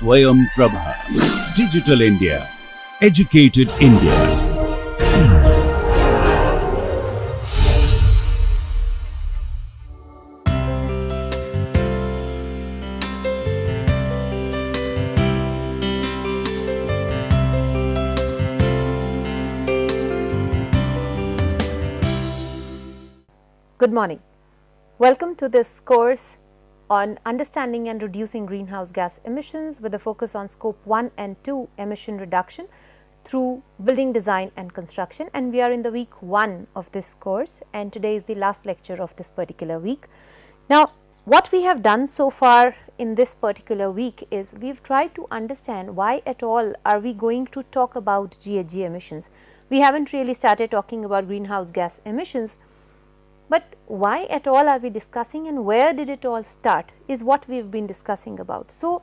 Swayam Prabha. Digital India. Educated India. Good morning. Welcome to this course on understanding and reducing greenhouse gas emissions with a focus on scope 1 and 2 emission reduction through building design and construction, and we are in the week 1 of this course, and today is the last lecture of this particular week. Now, what we have done so far in this particular week is we have tried to understand why at all are we going to talk about GHG emissions. We haven't really started talking about greenhouse gas emissions, but why at all are we discussing and where did it all start is what we have been discussing about. So,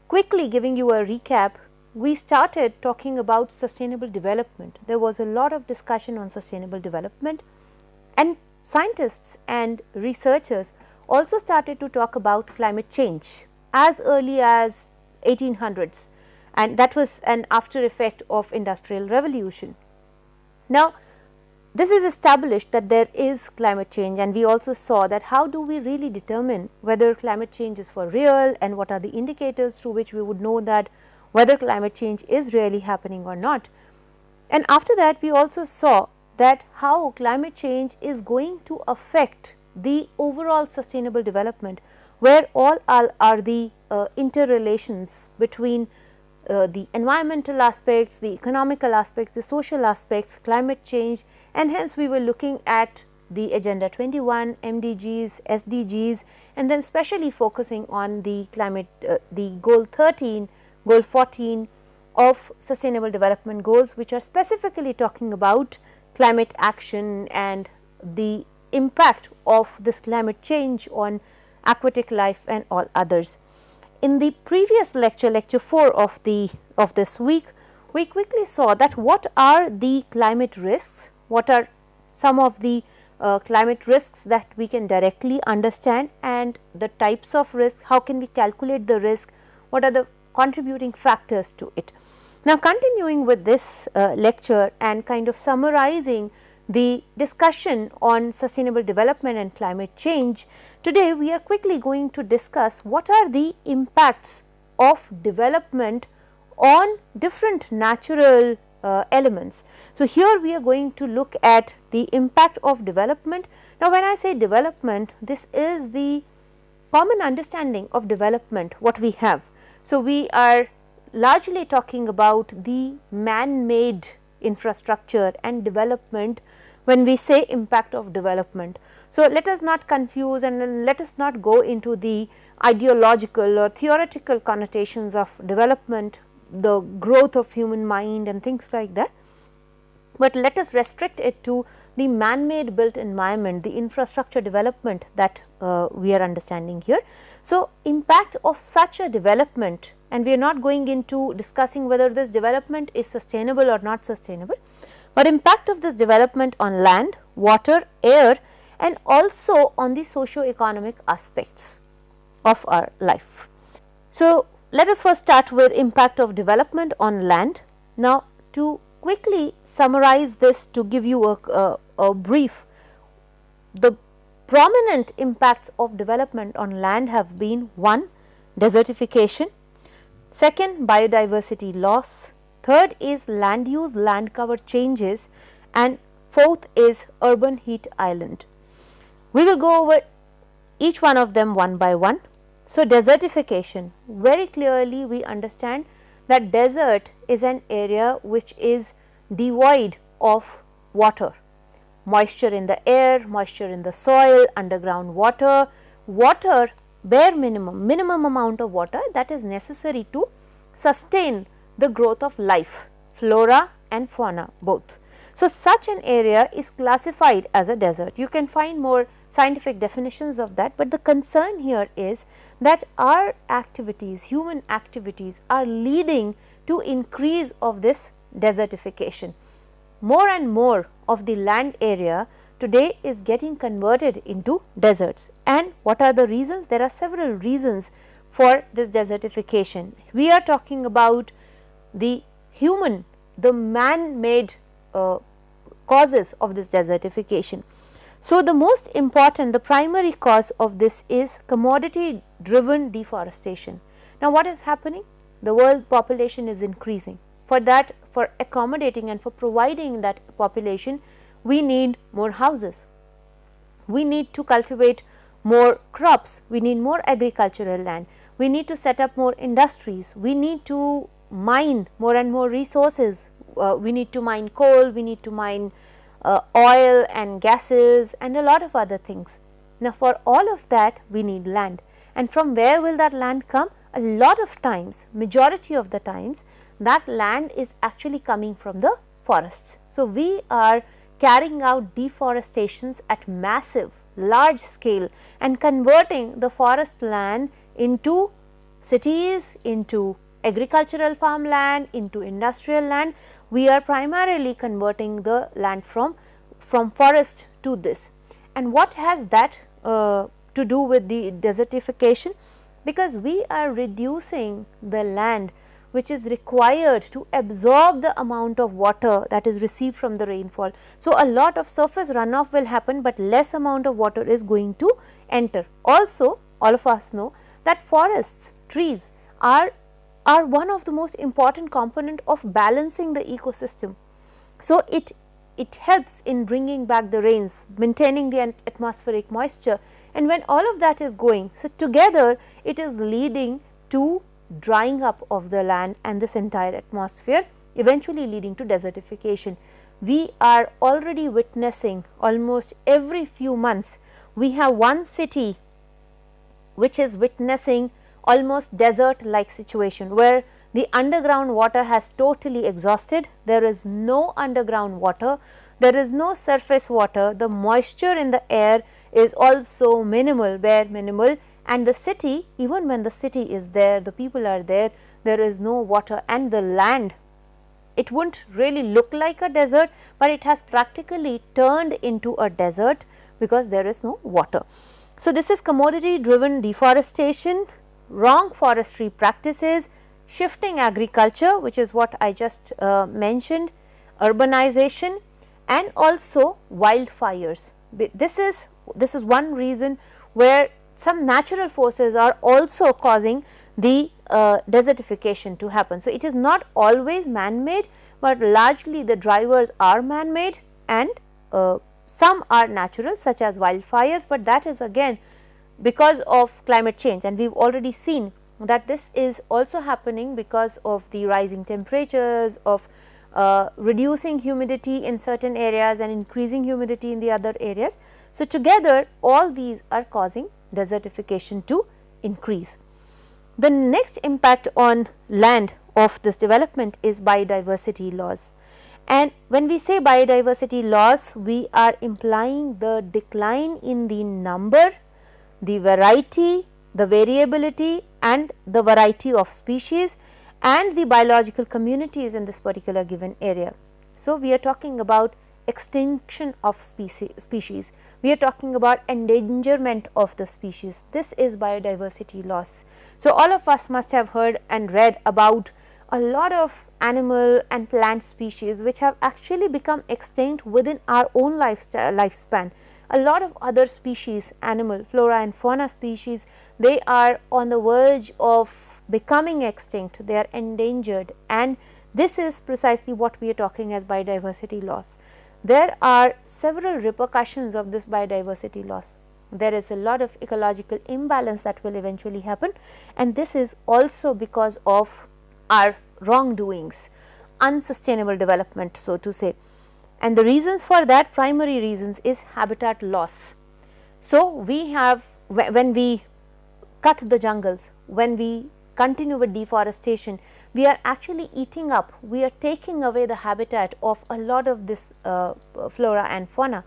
quickly giving you a recap, we started talking about sustainable development. There was a lot of discussion on sustainable development, and scientists and researchers also started to talk about climate change as early as 1800s, and that was an after effect of industrial revolution. Now, this is established that there is climate change, and we also saw that how do we really determine whether climate change is for real and what are the indicators through which we would know that whether climate change is really happening or not. And after that we also saw that how climate change is going to affect the overall sustainable development, where all are the interrelations between the environmental aspects, the economical aspects, the social aspects, climate change, and hence we were looking at the Agenda 21, MDGs, SDGs, and then specially focusing on the climate, the goal 13, goal 14 of sustainable development goals, which are specifically talking about climate action and the impact of this climate change on aquatic life and all others. In the previous lecture, lecture 4 of this week, we quickly saw that what are the climate risks, what are some of the climate risks that we can directly understand, and the types of risk, how can we calculate the risk, what are the contributing factors to it. Now, continuing with this lecture and kind of summarizing the discussion on sustainable development and climate change, today we are quickly going to discuss what are the impacts of development on different natural elements. So, here we are going to look at the impact of development. Now, when I say development, this is the common understanding of development what we have. So, we are largely talking about the man-made infrastructure and development when we say impact of development. So, let us not confuse and let us not go into the ideological or theoretical connotations of development, the growth of human mind and things like that, but let us restrict it to the man-made built environment, the infrastructure development that we are understanding here. So, impact of such a development, and we are not going into discussing whether this development is sustainable or not sustainable, but impact of this development on land, water, air, and also on the socio-economic aspects of our life. So, let us first start with impact of development on land. Now, to quickly summarize this, to give you a brief, the prominent impacts of development on land have been: 1, desertification; 2nd, biodiversity loss; 3rd is land use, land cover changes; and 4th is urban heat island. We will go over each one of them one by one. So, desertification, very clearly we understand that desert is an area which is devoid of water, moisture in the air, moisture in the soil, underground water, bare minimum amount of water that is necessary to sustain the growth of life, flora and fauna both. So, such an area is classified as a desert. You can find more scientific definitions of that, but the concern here is that our activities, human activities, are leading to increase of this desertification. More and more of the land area today is getting converted into deserts. And what are the reasons? There are several reasons, for this desertification. We are talking about the human, the man-made causes of this desertification. So, the most important, the primary cause of this is commodity driven deforestation. Now, what is happening? The world population is increasing. For that, for accommodating and for providing that population, we need more houses. We need to cultivate more crops, we need more agricultural land, we need to set up more industries, we need to mine more and more resources, we need to mine coal, we need to mine oil and gases and a lot of other things. Now, for all of that we need land, and from where will that land come? A lot of times, majority of the times, that land is actually coming from the forests. So, we are carrying out deforestations at massive, large scale and converting the forest land into cities, into agricultural farmland, into industrial land. We are primarily converting the land from forest to this. And what has that to do with the desertification? Because we are reducing the land which is required to absorb the amount of water that is received from the rainfall. So, a lot of surface runoff will happen, but less amount of water is going to enter. Also, all of us know that forests, trees are one of the most important component of balancing the ecosystem. So, it helps in bringing back the rains, maintaining the atmospheric moisture, and when all of that is going, so together it is leading to drying up of the land and this entire atmosphere, eventually leading to desertification. We are already witnessing almost every few months, we have one city which is witnessing almost desert like situation, where the underground water has totally exhausted. There is no underground water, there is no surface water, the moisture in the air is also minimal, bare minimal, and the city, even when the city is there, the people are there, there is no water, and the land, it wouldn't really look like a desert, but it has practically turned into a desert because there is no water. So, this is commodity driven deforestation, wrong forestry practices, shifting agriculture, which is what I just mentioned, urbanization, and also wildfires. This is one reason where some natural forces are also causing the desertification to happen. So, it is not always man made, but largely the drivers are man made and some are natural, such as wildfires, but that is again because of climate change, and we have already seen that this is also happening because of the rising temperatures, of reducing humidity in certain areas and increasing humidity in the other areas. So, together all these are causing desertification to increase. The next impact on land of this development is biodiversity loss, and when we say biodiversity loss, we are implying the decline in the number, the variety, the variability and the variety of species and the biological communities in this particular given area. So, we are talking about extinction of species, we are talking about endangerment of the species. This is biodiversity loss. So, all of us must have heard and read about a lot of animal and plant species which have actually become extinct within our own lifespan. A lot of other species, animal, flora and fauna species, they are on the verge of becoming extinct, they are endangered, and this is precisely what we are talking as biodiversity loss. There are several repercussions of this biodiversity loss. There is a lot of ecological imbalance that will eventually happen, and this is also because of our wrongdoings, unsustainable development, so to say. And the reasons for that, primary reasons, is habitat loss. So, we have, when we cut the jungles, when we continue with deforestation, we are actually eating up, we are taking away the habitat of a lot of this flora and fauna,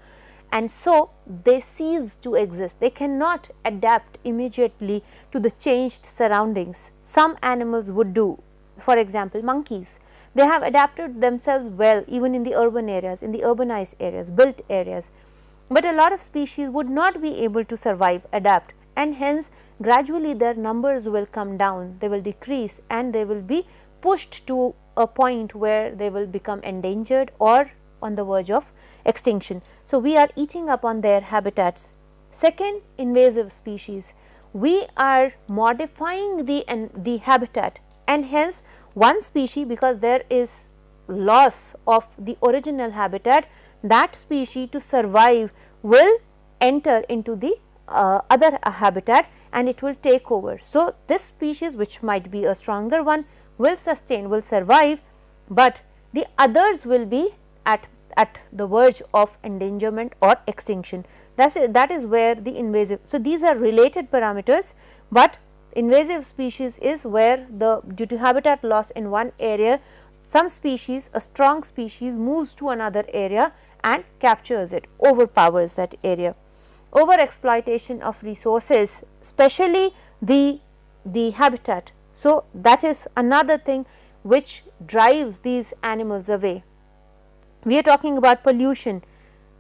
and so they cease to exist. They cannot adapt immediately to the changed surroundings. Some animals would do, for example, monkeys. They have adapted themselves well even in the urban areas, in the urbanized areas, built areas, but a lot of species would not be able to survive, adapt, and hence gradually their numbers will come down, they will decrease and they will be pushed to a point where they will become endangered or on the verge of extinction. So, we are eating up on their habitats. Second, invasive species. We are modifying the habitat and hence one species, because there is loss of the original habitat, that species to survive will enter into the other habitat and it will take over. So, this species, which might be a stronger one, will sustain, will survive, but the others will be at the verge of endangerment or extinction. That is where the invasive. So, these are related parameters, but invasive species is where due to habitat loss in one area, some species, a strong species moves to another area and captures it, overpowers that area. Over exploitation of resources, especially the habitat. So, that is another thing which drives these animals away. We are talking about pollution,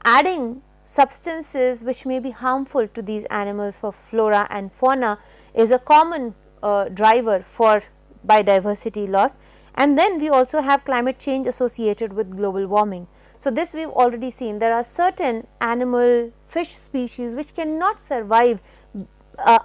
adding substances which may be harmful to these animals for flora and fauna is a common driver for biodiversity loss. And then we also have climate change associated with global warming. So, this we have already seen, there are certain animal fish species which cannot survive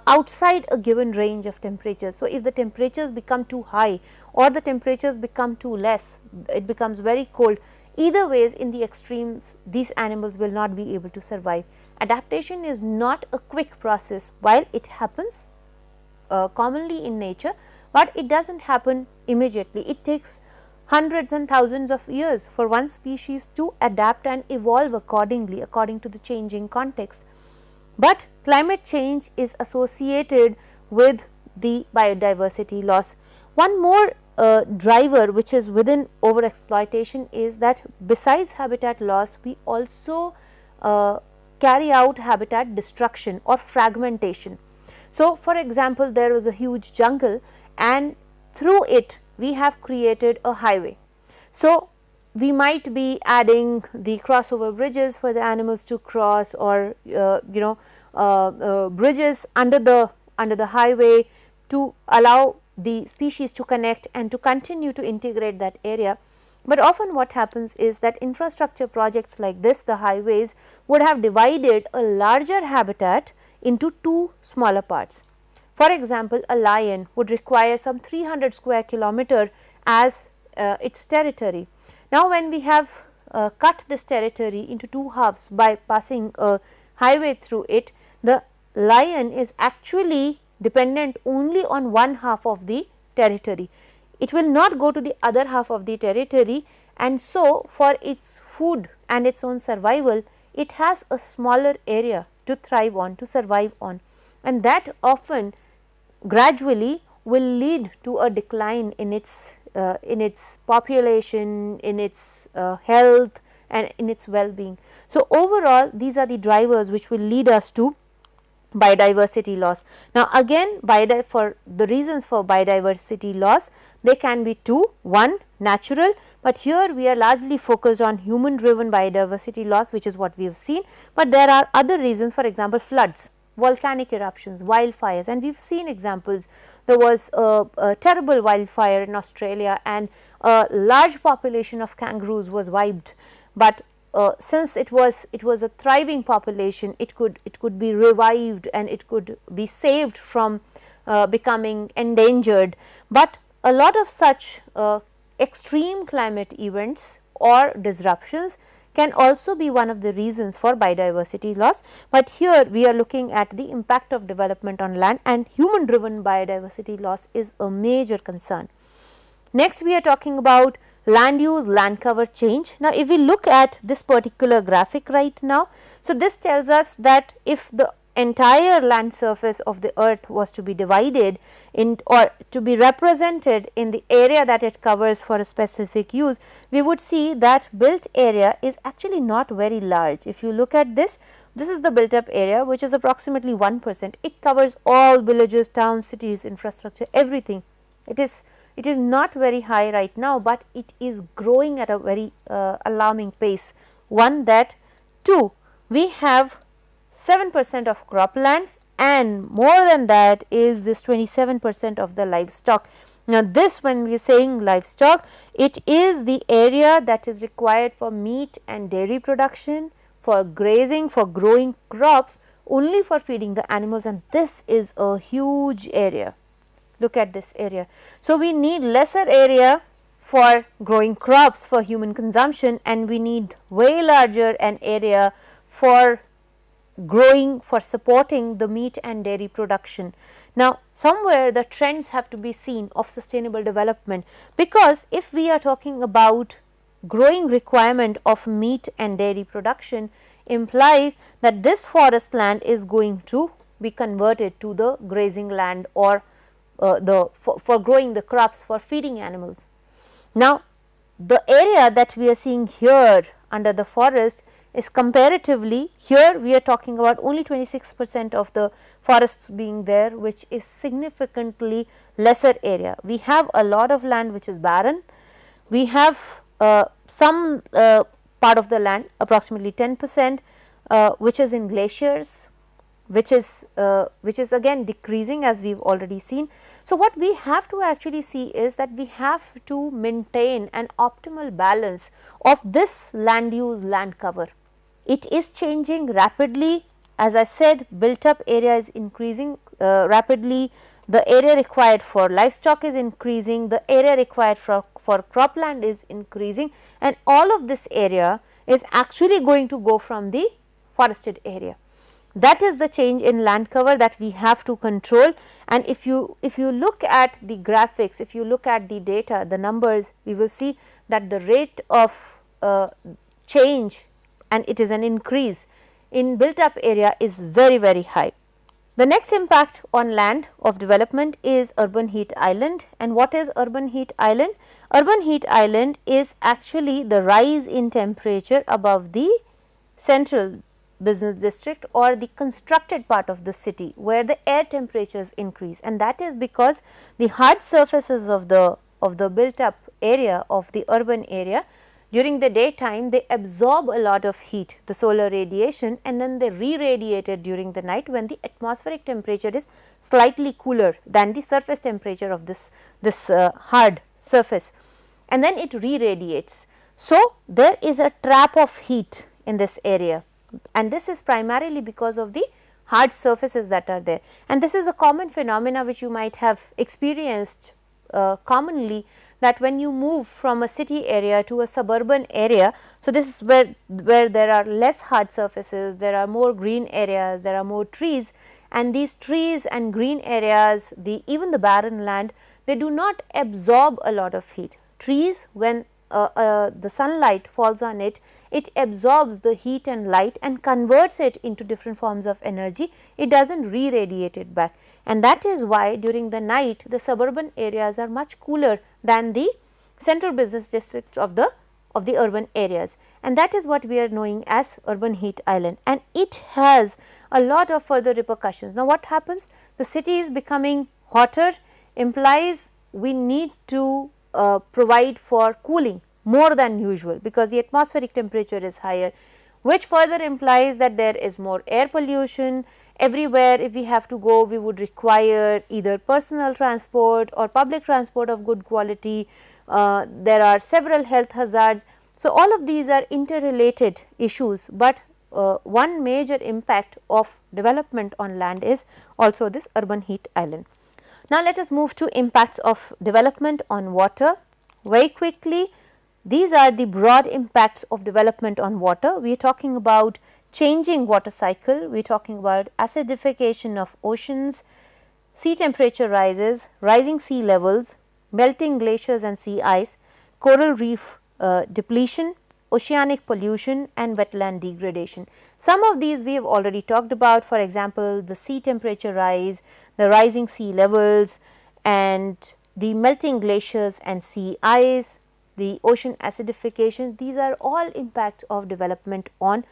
outside a given range of temperatures. So, if the temperatures become too high or the temperatures become too less, it becomes very cold, either ways in the extremes these animals will not be able to survive. Adaptation is not a quick process, while it happens commonly in nature, but it does not happen immediately. It takes hundreds and thousands of years for one species to adapt and evolve accordingly, according to the changing context. But climate change is associated with the biodiversity loss. One more driver which is within over exploitation is that besides habitat loss, we also carry out habitat destruction or fragmentation. So, for example, there was a huge jungle and through it we have created a highway. So, we might be adding the crossover bridges for the animals to cross, or bridges under the highway to allow the species to connect and to continue to integrate that area. But often what happens is that infrastructure projects like this, the highways, would have divided a larger habitat into two smaller parts. For example, a lion would require some 300 square kilometer as its territory. Now, when we have cut this territory into two halves by passing a highway through it, the lion is actually dependent only on one half of the territory. It will not go to the other half of the territory, and so for its food and its own survival, it has a smaller area to thrive on, to survive on, and that often gradually will lead to a decline in its population, in its health and in its well-being. So, overall these are the drivers which will lead us to biodiversity loss. Now, again for the reasons for biodiversity loss, they can be two. One, natural, but here we are largely focused on human driven biodiversity loss, which is what we have seen, but there are other reasons, for example, floods, volcanic eruptions, wildfires, and we have seen examples. There was a terrible wildfire in Australia and a large population of kangaroos was wiped, but since it was a thriving population, it could be revived and it could be saved from becoming endangered. But a lot of such extreme climate events or disruptions can also be one of the reasons for biodiversity loss, but here we are looking at the impact of development on land, and human driven biodiversity loss is a major concern. Next, we are talking about land use, land cover change. Now, if we look at this particular graphic right now, so this tells us that if the entire land surface of the earth was to be divided in or to be represented in the area that it covers for a specific use, we would see that built area is actually not very large. If you look at this, this is the built up area, which is approximately 1%. It covers all villages, towns, cities, infrastructure, everything. It is not very high right now, but it is growing at a very alarming pace. One, that. Two, we have 7% of cropland and more than that is this 27% of the livestock. Now, this, when we are saying livestock, it is the area that is required for meat and dairy production, for grazing, for growing crops, only for feeding the animals, and this is a huge area. Look at this area. So, we need lesser area for growing crops for human consumption, and we need way larger an area for growing, for supporting the meat and dairy production. Now, somewhere the trends have to be seen of sustainable development, because if we are talking about growing requirement of meat and dairy production, implies that this forest land is going to be converted to the grazing land, or for growing the crops for feeding animals. Now, the area that we are seeing here under the forest is comparatively, here we are talking about only 26% of the forests being there, which is significantly lesser area. We have a lot of land which is barren. We have some part of the land, approximately 10%, which is in glaciers, which is again decreasing, as we have already seen. So, what we have to actually see is that we have to maintain an optimal balance of this land use, land cover. It is changing rapidly. As I said, built up area is increasing rapidly, the area required for livestock is increasing, the area required for cropland is increasing, and all of this area is actually going to go from the forested area. That is the change in land cover that we have to control, and if you look at the graphics, if you look at the data, the numbers, we will see that the rate of change, and it is an increase in built up area, is very, very high. The next impact on land of development is urban heat island. And what is urban heat island? Urban heat island is actually the rise in temperature above the central business district or the constructed part of the city, where the air temperatures increase, and that is because the hard surfaces of the built up area of the urban area, during the daytime they absorb a lot of heat, the solar radiation, and then they re-radiate it during the night when the atmospheric temperature is slightly cooler than the surface temperature of this hard surface, and then it re-radiates. So, there is a trap of heat in this area, and this is primarily because of the hard surfaces that are there, and this is a common phenomena which you might have experienced commonly, that when you move from a city area to a suburban area. So, this is where there are less hard surfaces, there are more green areas, there are more trees, and these trees and green areas, even the barren land, they do not absorb a lot of heat. Trees, when the sunlight falls on it, it absorbs the heat and light and converts it into different forms of energy. It does not re-radiate it back, and that is why during the night the suburban areas are much cooler than the central business districts of the urban areas, and that is what we are knowing as urban heat island, and it has a lot of further repercussions. Now, what happens? The city is becoming hotter, implies we need to provide for cooling more than usual, because the atmospheric temperature is higher, which further implies that there is more air pollution. Everywhere if we have to go, we would require either personal transport or public transport of good quality. There are several health hazards. So, all of these are interrelated issues, but one major impact of development on land is also this urban heat island. Now, let us move to impacts of development on water very quickly. These are the broad impacts of development on water. We are talking about changing water cycle, we are talking about acidification of oceans, sea temperature rises, rising sea levels, melting glaciers and sea ice, coral reef depletion, oceanic pollution and wetland degradation. Some of these we have already talked about, for example, the sea temperature rise, the rising sea levels and the melting glaciers and sea ice, the ocean acidification. These are all impacts of development on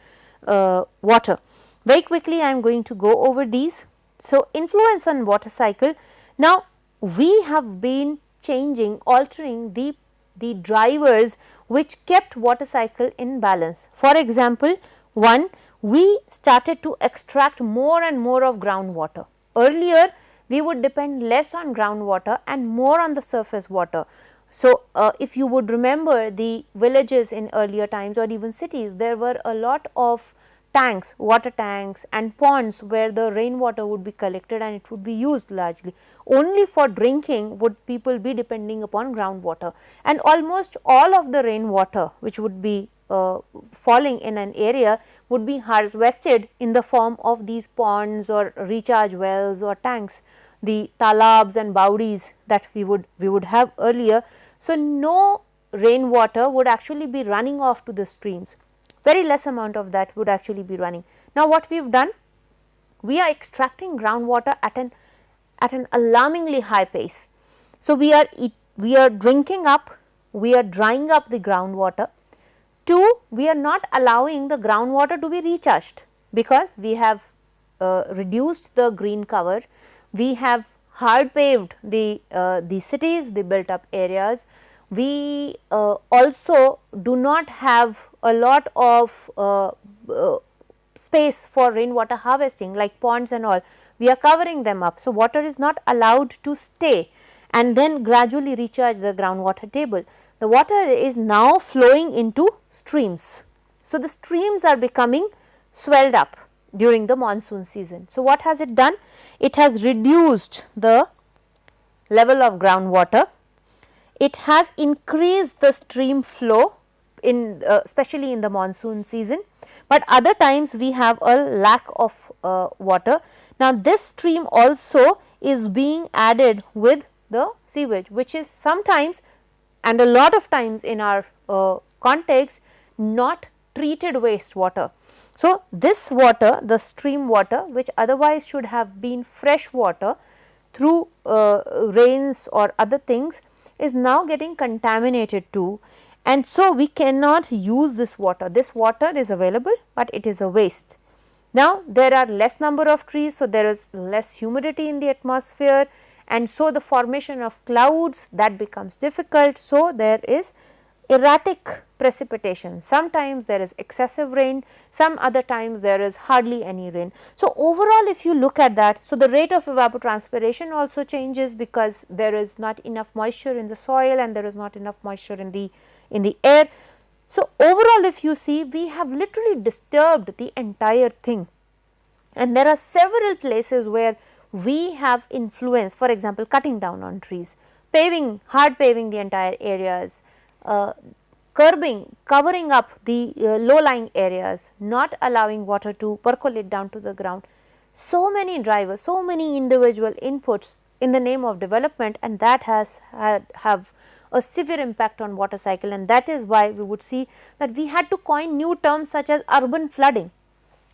water. Very quickly I am going to go over these. So, influence on water cycle. Now, we have been changing, altering the drivers which kept water cycle in balance. For example, one, we started to extract more and more of groundwater. Earlier, we would depend less on groundwater and more on the surface water. So, if you would remember the villages in earlier times or even cities, there were a lot of tanks, water tanks and ponds where the rainwater would be collected and it would be used largely. Only for drinking would people be depending upon groundwater, and almost all of the rainwater which would be falling in an area would be harvested in the form of these ponds or recharge wells or tanks, the talabs and bawdis that we would have earlier. So, no rainwater would actually be running off to the streams, very less amount of that would actually be running. Now, what we have done? We are extracting groundwater at an alarmingly high pace. So, we are drinking up, we are drying up the groundwater. 2, we are not allowing the groundwater to be recharged, because we have reduced the green cover, we have hard paved the cities, the built up areas. We also do not have a lot of space for rainwater harvesting like ponds and all, we are covering them up. So, water is not allowed to stay and then gradually recharge the groundwater table. The water is now flowing into streams. So, the streams are becoming swelled up during the monsoon season. So, what has it done? It has reduced the level of groundwater. It has increased the stream flow in especially in the monsoon season, but other times we have a lack of water. Now, this stream also is being added with the sewage, which is sometimes and a lot of times in our context not treated wastewater. So, this water, the stream water, which otherwise should have been fresh water through rains or other things, is now getting contaminated too, and so we cannot use this water. This water is available, but it is a waste. Now, there are less number of trees, so there is less humidity in the atmosphere, and so the formation of clouds, that becomes difficult. So, there is erratic precipitation, sometimes there is excessive rain, some other times there is hardly any rain. So, overall if you look at that, so the rate of evapotranspiration also changes because there is not enough moisture in the soil and there is not enough moisture in the air. So, overall if you see, we have literally disturbed the entire thing, and there are several places where we have influence, for example, cutting down on trees, paving, hard paving the entire areas, covering up the low lying areas, not allowing water to percolate down to the ground. So many drivers, so many individual inputs in the name of development, and that has have a severe impact on water cycle, and that is why we would see that we had to coin new terms such as urban flooding.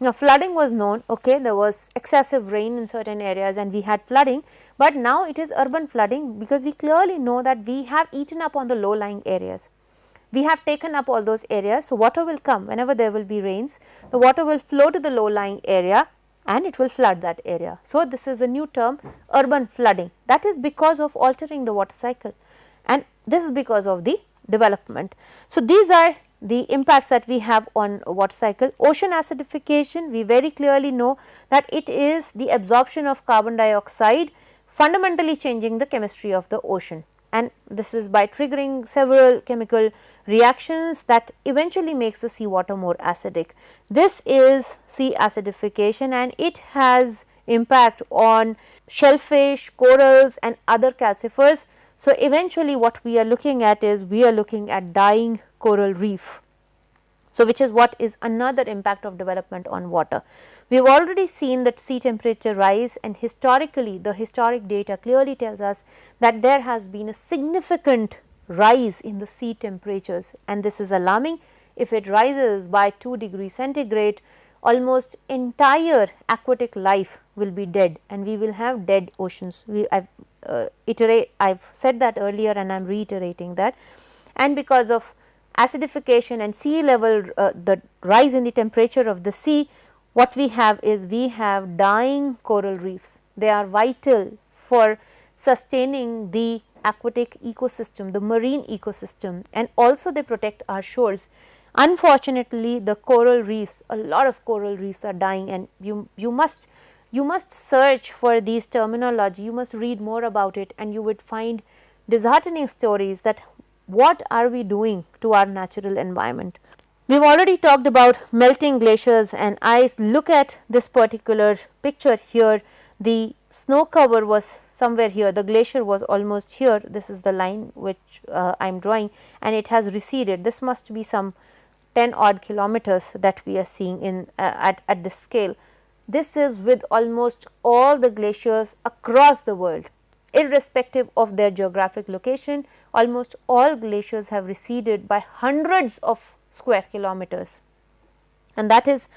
Now, flooding was known, okay, there was excessive rain in certain areas and we had flooding, but now it is urban flooding because we clearly know that we have eaten up on the low lying areas. We have taken up all those areas. So, water will come whenever there will be rains, the water will flow to the low lying area and it will flood that area. So, this is a new term, urban flooding, that is because of altering the water cycle, and this is because of the development. So, these are the impacts that we have on water cycle. Ocean acidification, we very clearly know that it is the absorption of carbon dioxide fundamentally changing the chemistry of the ocean, and this is by triggering several chemical reactions that eventually makes the seawater more acidic. This is sea acidification and it has impact on shellfish, corals and other calcifers. So, eventually what we are looking at is we are looking at dying coral reef. So, which is what is another impact of development on water. We have already seen that sea temperature rise, and historically the historic data clearly tells us that there has been a significant rise in the sea temperatures, and this is alarming. If it rises by 2 degrees centigrade, almost entire aquatic life will be dead and we will have dead oceans. I have said that earlier and I am reiterating that, and because of acidification and sea level, the rise in the temperature of the sea, what we have is we have dying coral reefs. They are vital for sustaining the aquatic ecosystem, the marine ecosystem, and also they protect our shores. Unfortunately, the coral reefs, a lot of coral reefs are dying, and you must search for these terminology, you must read more about it, and you would find disheartening stories that what are we doing to our natural environment. We have already talked about melting glaciers and ice. Look at this particular picture here. The snow cover was somewhere here, the glacier was almost here. This is the line which I am drawing, and it has receded. This must be some 10 odd kilometers that we are seeing in at this scale. This is with almost all the glaciers across the world, irrespective of their geographic location. Almost all glaciers have receded by hundreds of square kilometers, and that is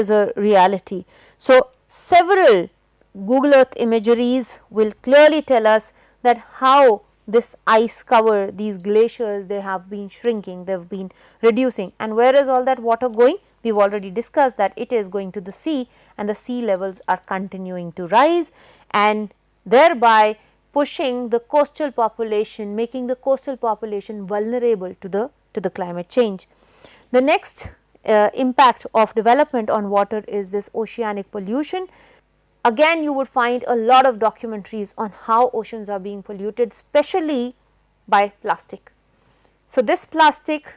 a reality. So, several Google Earth imageries will clearly tell us that how this ice cover, these glaciers, they have been shrinking, they have been reducing, and where is all that water going? We have already discussed that it is going to the sea, and the sea levels are continuing to rise, and thereby pushing the coastal population, making the coastal population vulnerable to the climate change. The next impact of development on water is this oceanic pollution. Again, you would find a lot of documentaries on how oceans are being polluted, especially by plastic. So, this plastic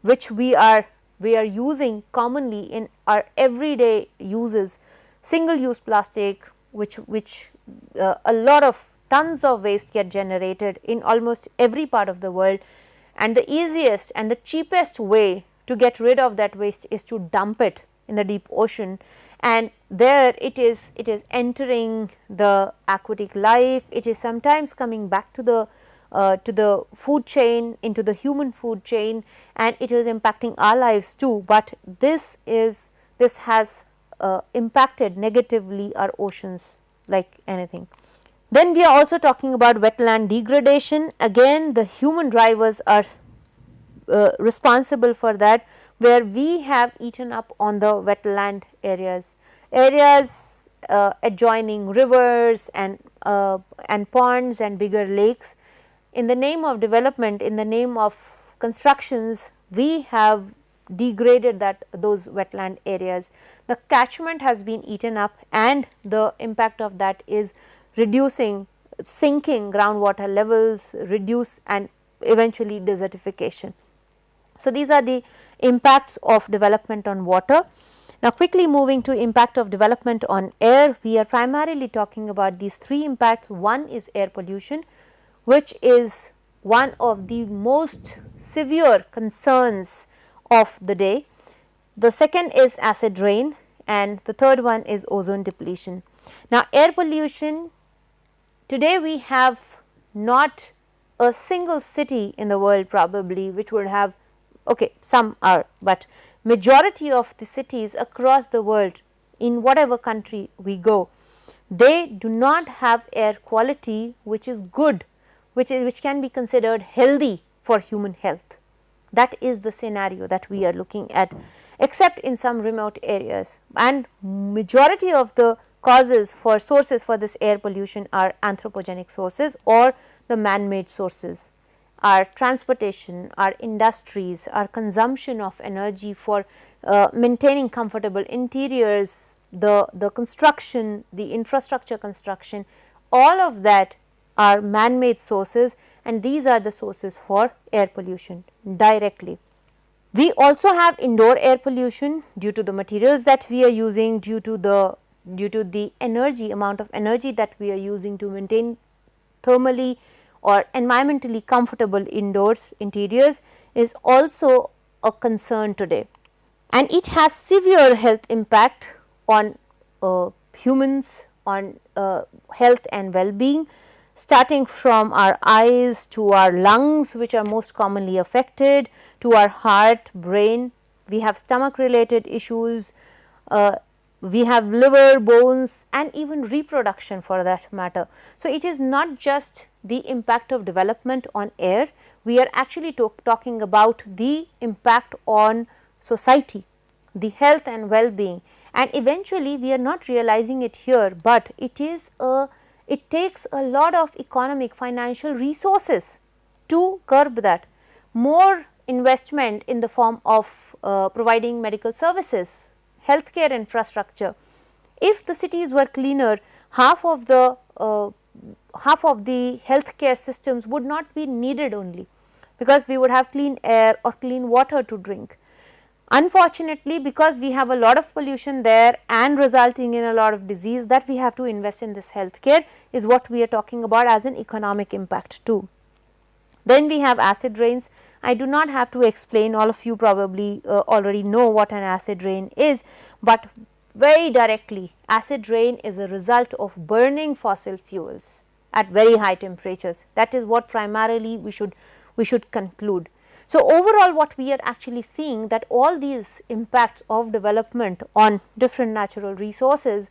which we are using commonly in our everyday uses, single use plastic, which a lot of tons of waste get generated in almost every part of the world, and the easiest and the cheapest way to get rid of that waste is to dump it in the deep ocean, and there it is entering the aquatic life. It is sometimes coming back to the food chain, into the human food chain, and it is impacting our lives too, but this has impacted negatively our oceans like anything. Then we are also talking about wetland degradation. Again, the human drivers are responsible for that, where we have eaten up on the wetland areas adjoining rivers and ponds and bigger lakes. In the name of development, in the name of constructions, we have degraded those wetland areas. The catchment has been eaten up, and the impact of that is reducing, sinking groundwater levels, reduce and eventually desertification. So, these are the impacts of development on water. Now, quickly moving to impact of development on air, we are primarily talking about these three impacts. One is air pollution, which is one of the most severe concerns of the day. The second is acid rain, and the third one is ozone depletion. Now, air pollution, today we have not a single city in the world probably which would have, okay, some are, but majority of the cities across the world, in whatever country we go, they do not have air quality which is good, which can be considered healthy for human health. That is the scenario that we are looking at, except in some remote areas, and majority of the causes for sources for this air pollution are anthropogenic sources or the man-made sources. Our transportation, our industries, our consumption of energy for maintaining comfortable interiors, the construction, the infrastructure construction, all of that are man-made sources, and these are the sources for air pollution directly. We also have indoor air pollution due to the materials that we are using, due to the energy, amount of energy that we are using to maintain thermally or environmentally comfortable indoors interiors is also a concern today, and it has severe health impact on humans, on health and well-being, starting from our eyes to our lungs, which are most commonly affected, to our heart, brain. We have stomach related issues, we have liver, bones, and even reproduction for that matter. So, it is not just the impact of development on air, we are actually talking about the impact on society, the health and well-being, and eventually we are not realizing it here, but it takes a lot of economic, financial resources to curb that. More investment in the form of providing medical services, healthcare infrastructure. If the cities were cleaner, half of the healthcare systems would not be needed only, because we would have clean air or clean water to drink. Unfortunately, because we have a lot of pollution there and resulting in a lot of disease, that we have to invest in this healthcare is what we are talking about as an economic impact too. Then we have acid rains. I do not have to explain, all of you probably already know what an acid rain is, but very directly acid rain is a result of burning fossil fuels at very high temperatures. That is what primarily we should conclude. So, overall what we are actually seeing, that all these impacts of development on different natural resources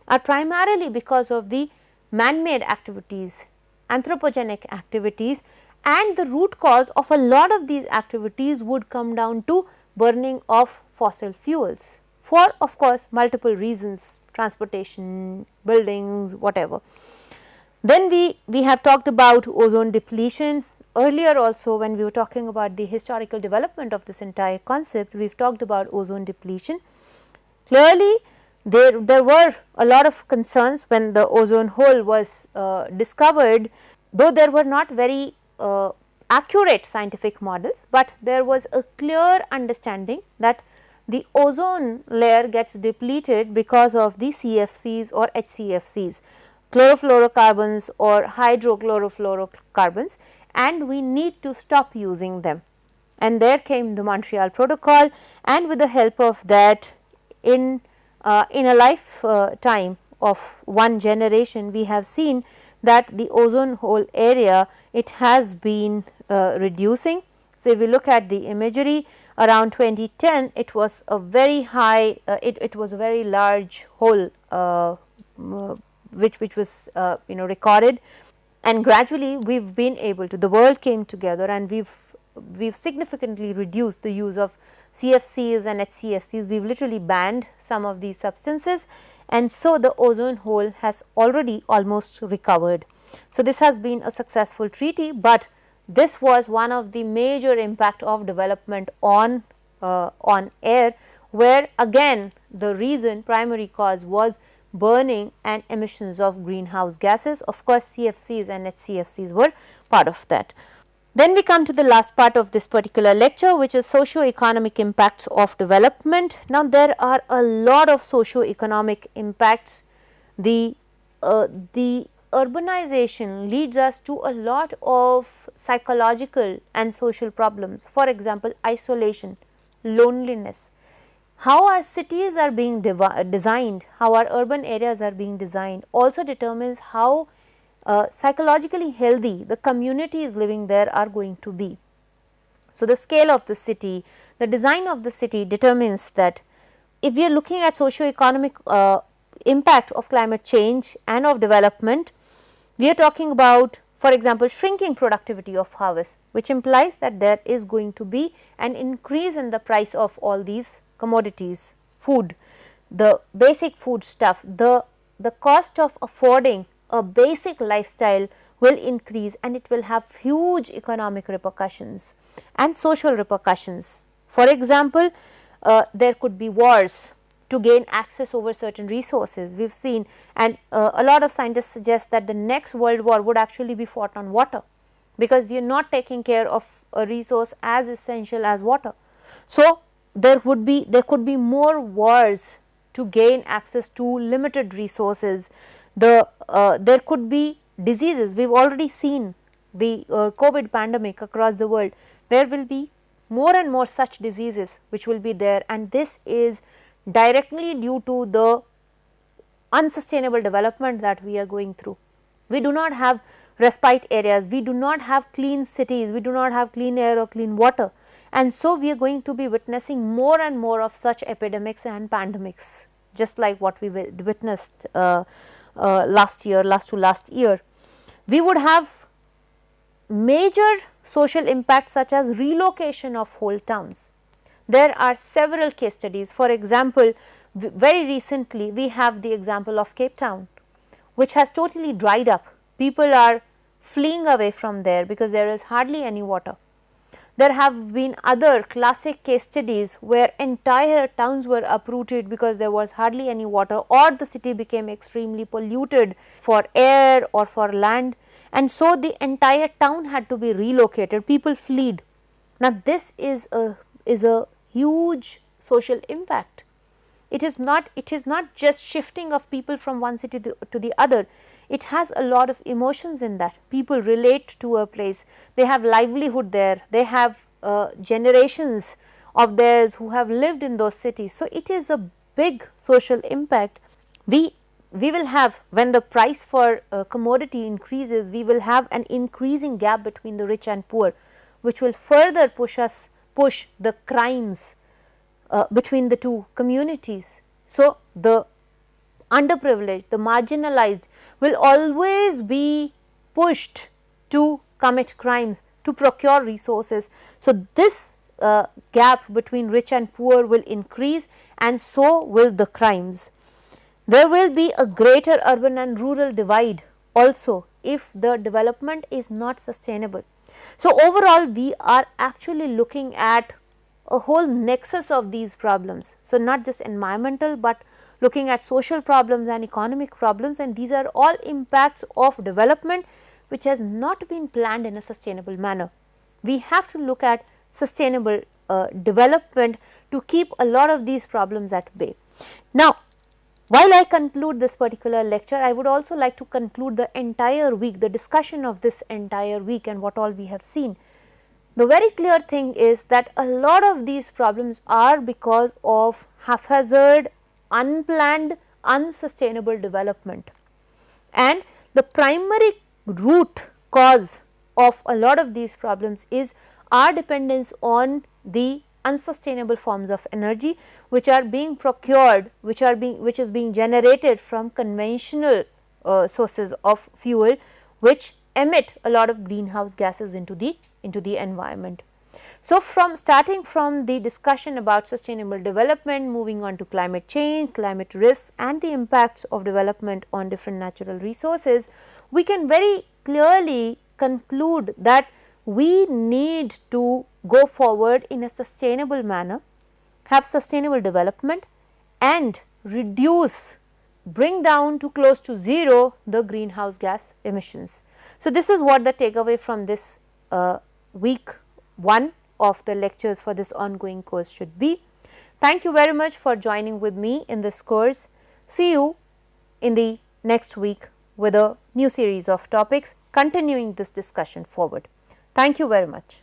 are primarily because of the man-made activities, anthropogenic activities, and the root cause of a lot of these activities would come down to burning of fossil fuels for, of course, multiple reasons: transportation, buildings, whatever. Then we have talked about ozone depletion. Earlier also, when we were talking about the historical development of this entire concept, we have talked about ozone depletion. Clearly, there were a lot of concerns when the ozone hole was discovered, though there were not very accurate scientific models, but there was a clear understanding that the ozone layer gets depleted because of the CFCs or HCFCs, chlorofluorocarbons or hydrochlorofluorocarbons, and we need to stop using them. And there came the Montreal Protocol, and with the help of that, in a lifetime of one generation, we have seen that the ozone hole area, it has been reducing. So, if we look at the imagery around 2010, it was a very high, it was a very large hole which was recorded, and gradually we have been able to, the world came together and we have significantly reduced the use of CFCs and HCFCs. We have literally banned some of these substances, and so the ozone hole has already almost recovered. So, this has been a successful treaty, but this was one of the major impact of development on air, where again the reason, primary cause, was burning and emissions of greenhouse gases. Of course, CFCs and HCFCs were part of that. Then we come to the last part of this particular lecture, which is socio-economic impacts of development. Now, there are a lot of socio-economic impacts. The urbanization leads us to a lot of psychological and social problems. For example, isolation, loneliness. How our cities are being designed, how our urban areas are being designed, also determines how psychologically healthy the communities living there are going to be. So, the scale of the city, the design of the city determines that. If we are looking at socio-economic impact of climate change and of development, we are talking about, for example, shrinking productivity of harvest, which implies that there is going to be an increase in the price of all these commodities, food, the basic food stuff, the cost of affording a basic lifestyle will increase, and it will have huge economic repercussions and social repercussions. For example, there could be wars to gain access over certain resources. We have seen, and a lot of scientists suggest that the next world war would actually be fought on water, because we are not taking care of a resource as essential as water. So, there could be more wars to gain access to limited resources. There could be diseases. We have already seen the COVID pandemic across the world. There will be more and more such diseases which will be there, and this is directly due to the unsustainable development that we are going through. We do not have respite areas, we do not have clean cities, we do not have clean air or clean water, and so we are going to be witnessing more and more of such epidemics and pandemics, just like what we witnessed last year. We would have major social impacts such as relocation of whole towns. There are several case studies. For example, very recently we have the example of Cape Town, which has totally dried up. People are fleeing away from there because there is hardly any water. There have been other classic case studies where entire towns were uprooted because there was hardly any water, or the city became extremely polluted for air or for land, and so the entire town had to be relocated, people fled. Now, this is a huge social impact. It is not just shifting of people from one city to the other. It has a lot of emotions in that. People relate to a place, they have livelihood there, they have generations of theirs who have lived in those cities. So, it is a big social impact. We will have, when the price for commodity increases, we will have an increasing gap between the rich and poor, which will further push the crimes between the two communities. So, the underprivileged, the marginalized will always be pushed to commit crimes, to procure resources. So, this gap between rich and poor will increase, and so will the crimes. There will be a greater urban and rural divide also if the development is not sustainable. So, overall we are actually looking at a whole nexus of these problems. So, not just environmental, but looking at social problems and economic problems, and these are all impacts of development which has not been planned in a sustainable manner. We have to look at sustainable development to keep a lot of these problems at bay. Now, while I conclude this particular lecture, I would also like to conclude the entire week, the discussion of this entire week and what all we have seen. The very clear thing is that a lot of these problems are because of haphazard, unplanned, unsustainable development, and the primary root cause of a lot of these problems is our dependence on the unsustainable forms of energy which are being procured, which is being generated from conventional sources of fuel, which emit a lot of greenhouse gases into the environment. So, starting from the discussion about sustainable development, moving on to climate change, climate risks and the impacts of development on different natural resources, we can very clearly conclude that we need to go forward in a sustainable manner, have sustainable development and bring down to close to zero the greenhouse gas emissions. So, this is what the takeaway from this week 1 of the lectures for this ongoing course should be. Thank you very much for joining with me in this course. See you in the next week with a new series of topics continuing this discussion forward. Thank you very much.